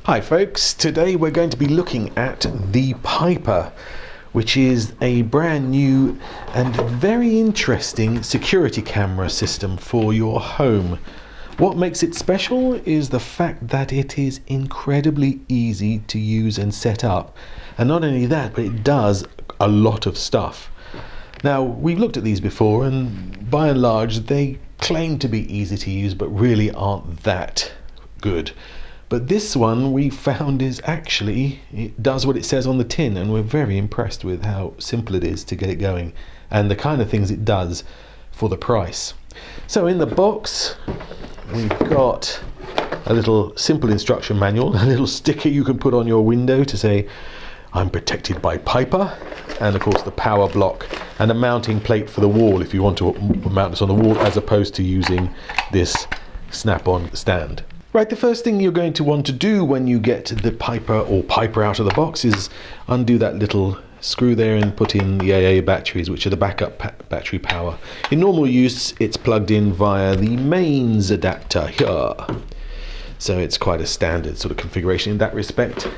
Hi folks, today we're going to be looking at the Piper, which is a brand new and very interesting security camera system for your home. What makes it special is the fact that it is incredibly easy to use and set up. And not only that, but it does a lot of stuff. Now, we've looked at these before and by and large they claim to be easy to use but really aren't that good. But this one we found is actually, it does what it says on the tin, and we're very impressed with how simple it is to get it going and the kind of things it does for the price. So in the box we've got a little simple instruction manual, a little sticker you can put on your window to say I'm protected by Piper, and of course the power block and a mounting plate for the wall if you want to mount this on the wall as opposed to using this snap-on stand. Right, the first thing you're going to want to do when you get the Piper out of the box is undo that little screw there and put in the AA batteries, which are the backup battery power. In normal use, it's plugged in via the mains adapter here. So it's quite a standard sort of configuration in that respect.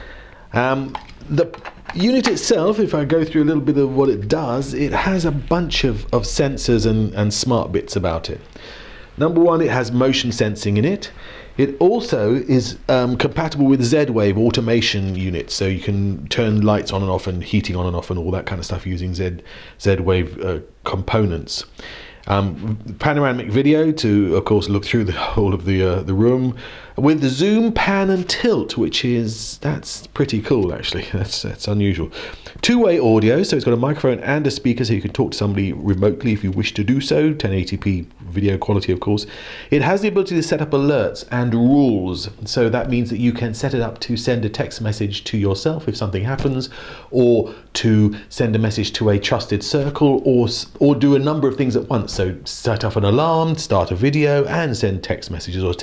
The unit itself, if I go through a little bit of what it does, it has a bunch of sensors and smart bits about it. Number one, it has motion sensing in it. It also is compatible with Z-Wave automation units, so you can turn lights on and off and heating on and off and all that kind of stuff using Z-Wave components. Panoramic video to, of course, look through the whole of the room with the zoom, pan and tilt, that's pretty cool actually. That's unusual. Two-way audio, so it's got a microphone and a speaker, so you can talk to somebody remotely if you wish to do so. 1080p video quality, of course. It has the ability to set up alerts and rules, so that means that you can set it up to send a text message to yourself if something happens, or to send a message to a trusted circle, or do a number of things at once. So set up an alarm, start a video, and send text messages or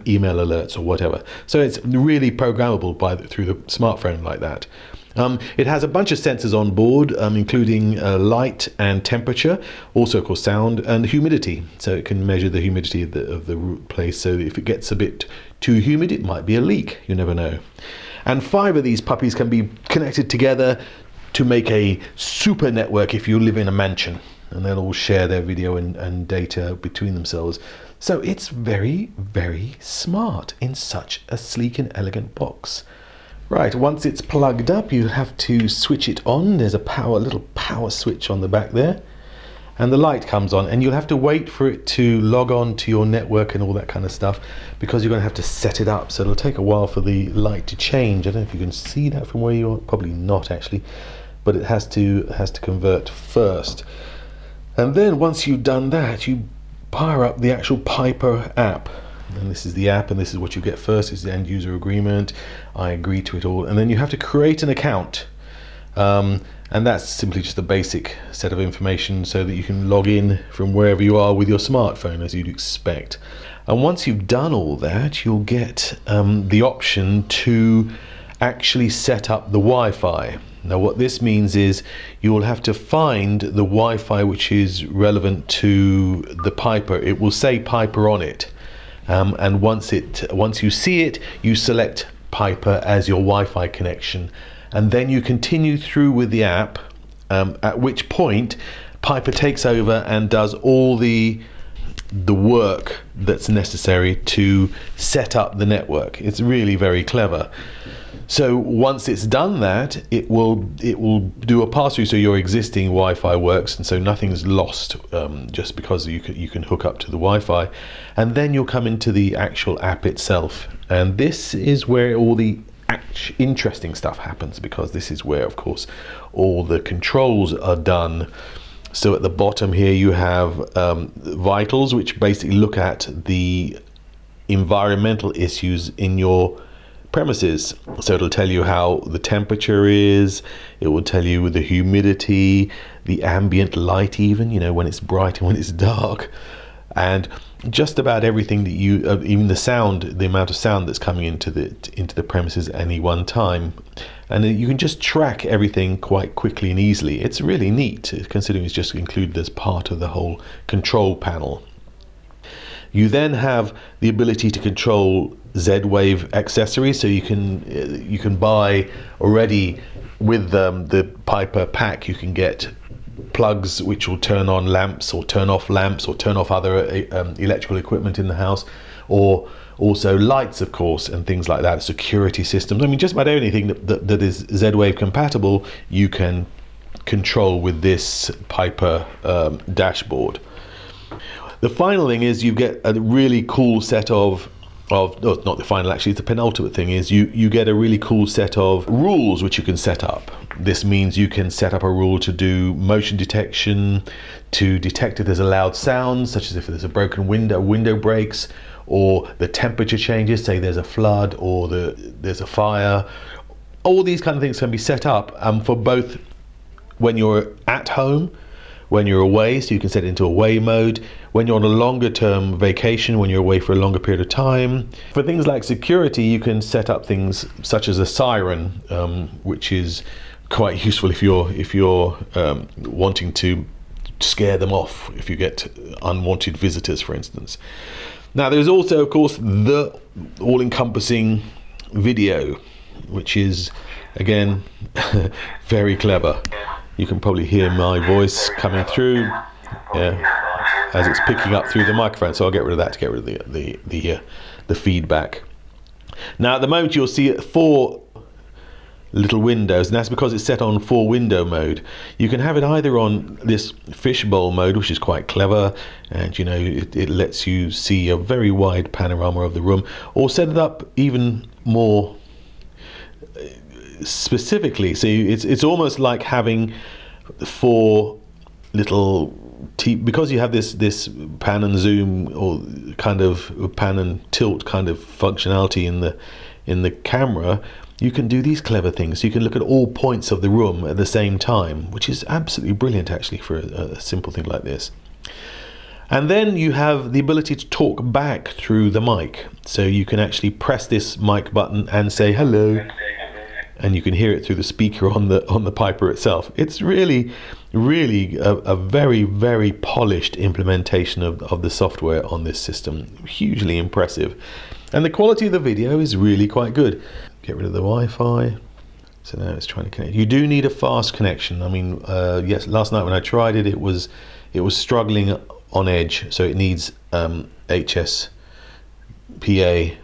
email alerts or whatever. So it's really programmable through the smartphone like that. It has a bunch of sensors on board, including light and temperature, also of course sound and humidity. So it can measure the humidity of the place, so if it gets a bit too humid it might be a leak, you never know. And 5 of these puppies can be connected together to make a super network if you live in a mansion, and they'll all share their video and data between themselves. So it's very, very smart in such a sleek and elegant box. Right, once it's plugged up, you have to switch it on. There's a little power switch on the back there, and the light comes on, and you'll have to wait for it to log on to your network and all that kind of stuff, because you're going to have to set it up. So it'll take a while for the light to change. I don't know if you can see that from where you are. Probably not actually, but it has to convert first. And then once you've done that, you fire up the actual Piper app. And this is the app, and this is what you get first. Is the end user agreement. I agree to it all, and then you have to create an account, and that's simply just a basic set of information so that you can log in from wherever you are with your smartphone, as you'd expect. And once you've done all that, you'll get the option to actually set up the Wi-Fi. Now what this means is you'll have to find the Wi-Fi which is relevant to the Piper. It will say Piper on it. And once you see it, you select Piper as your Wi-Fi connection, and then you continue through with the app, at which point Piper takes over and does all the work that's necessary to set up the network. It's really very clever. So once it's done that, it will do a pass-through so your existing Wi-Fi works, and so nothing's lost just because you can hook up to the Wi-Fi. And then you'll come into the actual app itself, and this is where all the interesting stuff happens, because this is where, of course, all the controls are done. So at the bottom here you have vitals, which basically look at the environmental issues in your premises. So it'll tell you how the temperature is, it will tell you the humidity, the ambient light, even, you know, when it's bright and when it's dark, and just about everything that even the sound, the amount of sound that's coming into the premises at any one time. And you can just track everything quite quickly and easily. It's really neat, considering it's just included as part of the whole control panel. You then have the ability to control Z-Wave accessories, so you can buy already with the Piper pack. You can get plugs which will turn on lamps or turn off other electrical equipment in the house, or also lights, of course, and things like that, security systems. I mean, just about anything that is Z-Wave compatible, you can control with this Piper dashboard. The final thing is you get a really cool set of no, not the final, actually, the penultimate thing is you get a really cool set of rules which you can set up. This means you can set up a rule to do motion detection, to detect if there's a loud sound, such as if there's a broken window breaks, or the temperature changes, say there's a flood or there's a fire. All these kind of things can be set up for both when you're at home, when you're away, so you can set it into away mode, when you're on a longer term vacation, when you're away for a longer period of time. For things like security, you can set up things such as a siren, which is quite useful if you're wanting to scare them off if you get unwanted visitors, for instance. Now there's also, of course, the all-encompassing video, which is, again, very clever. You can probably hear my voice coming through as it's picking up through the microphone, so I'll get rid of that to get rid of the feedback. Now at the moment you'll see 4 little windows, and that's because it's set on 4 window mode. You can have it either on this fishbowl mode, which is quite clever, and you know it lets you see a very wide panorama of the room, or set it up even more specifically, so it's almost like having 4 little because you have this pan and zoom, or kind of pan and tilt kind of functionality in the camera. You can do these clever things. You can look at all points of the room at the same time, which is absolutely brilliant actually for a simple thing like this. And then you have the ability to talk back through the mic, so you can actually press this mic button and say hello, and you can hear it through the speaker on the Piper itself. It's really a very, very polished implementation of the software on this system. Hugely impressive, and the quality of the video is really quite good. Get rid of the Wi-Fi. So now it's trying to connect. You do need a fast connection. I mean, yes, last night when I tried it, it was struggling on edge, so it needs HSPA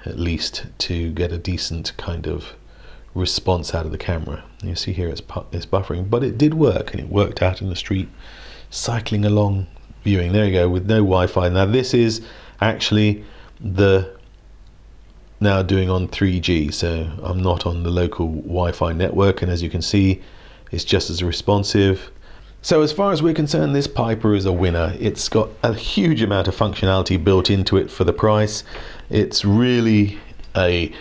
at least to get a decent kind of response out of the camera. You see here it's buffering, but it did work, and it worked out in the street, cycling along, viewing. There you go, with no Wi-Fi. Now this is actually now doing on 3G, so I'm not on the local Wi-Fi network, and as you can see, it's just as responsive. So as far as we're concerned, this Piper is a winner. It's got a huge amount of functionality built into it for the price. It's really a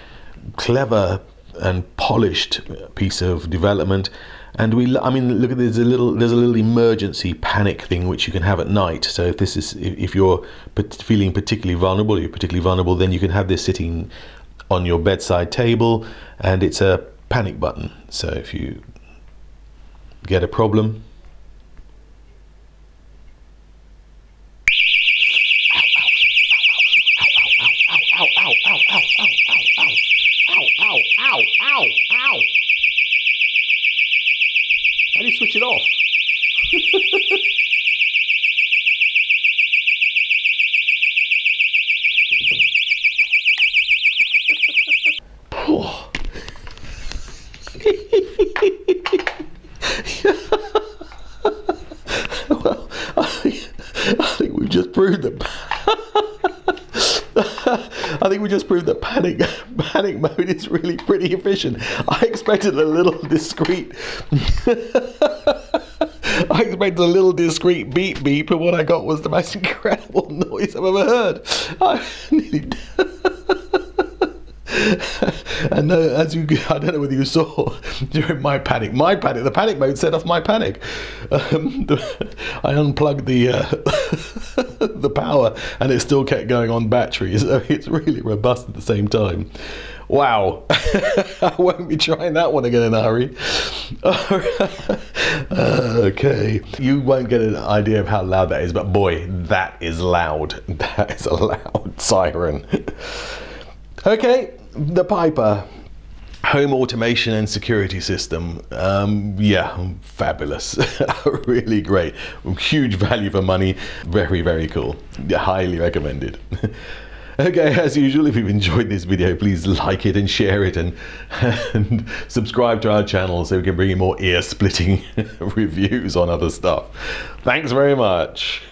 clever and polished piece of development, and I mean, look at there's a little emergency panic thing which you can have at night. So if you're feeling particularly vulnerable, then you can have this sitting on your bedside table, and it's a panic button. So if you get a problem, how do you switch it off? Well, I think we've just proved that. I think we just proved that panic mode is really pretty efficient. I expected a little discreet beep beep, and what I got was the most incredible noise I've ever heard. I nearly and I don't know whether you saw during my panic, the panic mode set off my panic. I unplugged the power, and it still kept going on battery, so it's really robust at the same time. Wow. I won't be trying that one again in a hurry. Okay, you won't get an idea of how loud that is, but boy, that is loud. That is a loud siren. Okay, the Piper home automation and security system. Yeah, fabulous. Really great. Huge value for money. Very, very cool. Highly recommended. Okay, as usual, if you've enjoyed this video, please like it and share it, and subscribe to our channel so we can bring you more ear-splitting reviews on other stuff. Thanks very much.